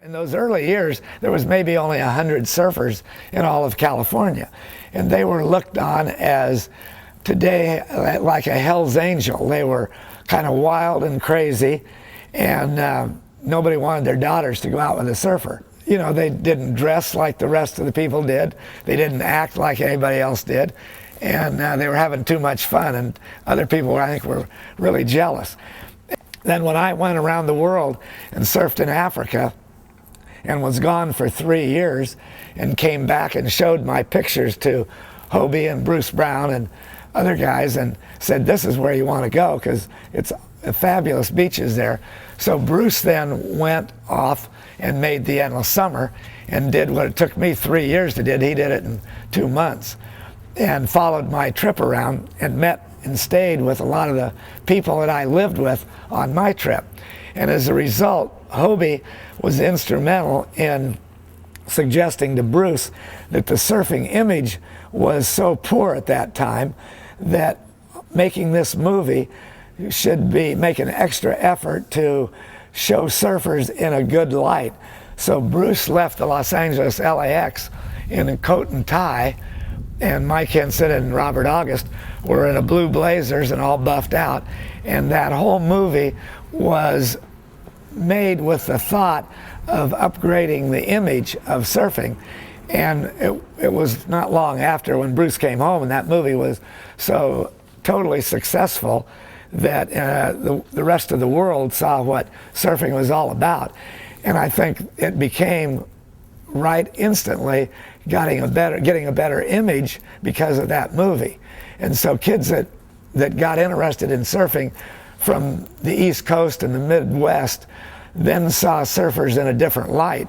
In those early years, there was maybe only 100 surfers in all of California, and they were looked on as today like a Hell's Angel. They were kind of wild and crazy, and nobody wanted their daughters to go out with a surfer. You know, they didn't dress like the rest of the people did. They didn't act like anybody else did, and they were having too much fun, and other people, I think, were really jealous. Then when I went around the world and surfed in Africa, and was gone for 3 years, and came back and showed my pictures to Hobie and Bruce Brown and other guys and said, this is where you want to go because it's fabulous beaches there. So Bruce then went off and made The Endless Summer and did what it took me 3 years to do. He did it in 2 months and followed my trip around and met and stayed with a lot of the people that I lived with on my trip. And as a result, Hobie was instrumental in suggesting to Bruce that the surfing image was so poor at that time that making this movie should be make an extra effort to show surfers in a good light. So Bruce left the Los Angeles LAX in a coat and tie, and Mike Henson and Robert August were in a blue blazers and all buffed out, and that whole movie was made with the thought of upgrading the image of surfing. And it was not long after when Bruce came home and that movie was so totally successful that the rest of the world saw what surfing was all about. And I think it became right instantly getting a better image because of that movie. And so kids that got interested in surfing from the East Coast and the Midwest then saw surfers in a different light.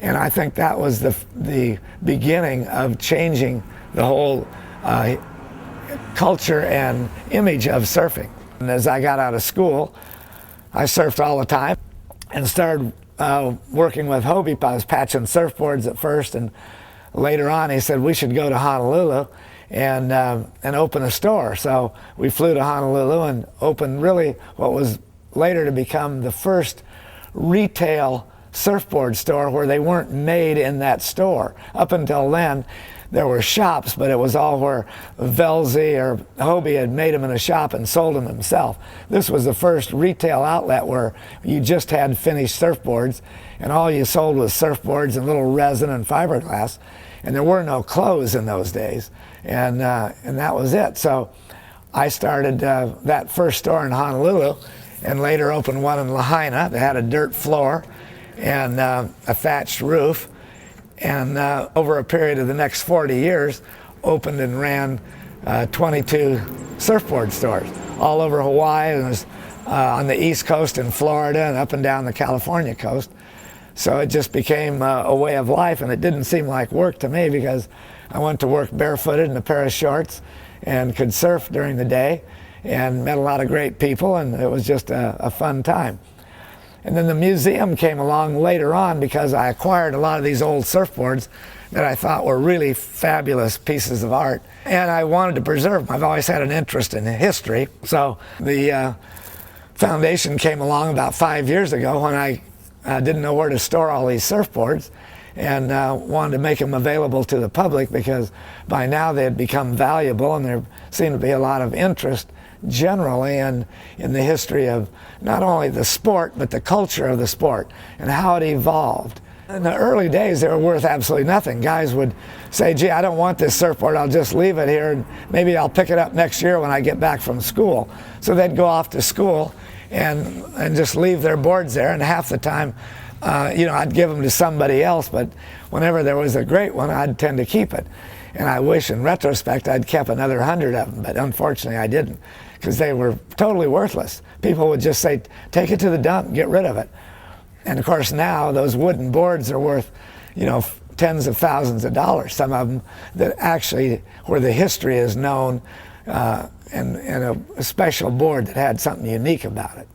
And I think that was the beginning of changing the whole culture and image of surfing. And as I got out of school, I surfed all the time and started working with Hobie. I was patching surfboards at first, and later on he said we should go to Honolulu and open a store. So we flew to Honolulu and opened really what was later to become the first retail surfboard store where they weren't made in that store. Up until then, there were shops, but it was all where Velzy or Hobie had made them in a shop and sold them himself. This was the first retail outlet where you just had finished surfboards, and all you sold was surfboards and little resin and fiberglass, and there were no clothes in those days, and that was it. So I started that first store in Honolulu, and later opened one in Lahaina that had a dirt floor and a thatched roof, and over a period of the next 40 years opened and ran 22 surfboard stores all over Hawaii, and was on the East Coast in Florida and up and down the California coast. So it just became a way of life, and it didn't seem like work to me because I went to work barefooted in a pair of shorts and could surf during the day and met a lot of great people, and it was just a fun time. And then the museum came along later on because I acquired a lot of these old surfboards that I thought were really fabulous pieces of art, and I wanted to preserve them. I've always had an interest in history. So the foundation came along about 5 years ago when I didn't know where to store all these surfboards, and wanted to make them available to the public because by now they had become valuable, and there seemed to be a lot of interest generally in the history of not only the sport but the culture of the sport and how it evolved. In the early days they were worth absolutely nothing. Guys would say, gee, I don't want this surfboard, I'll just leave it here and maybe I'll pick it up next year when I get back from school. So they'd go off to school and just leave their boards there, and half the time I'd give them to somebody else, but whenever there was a great one I'd tend to keep it. And I wish in retrospect I'd kept another 100 of them, but unfortunately I didn't because they were totally worthless. People would just say, take it to the dump, get rid of it. And of course now those wooden boards are worth, tens of thousands of dollars, some of them that actually, where the history is known, and a special board that had something unique about it.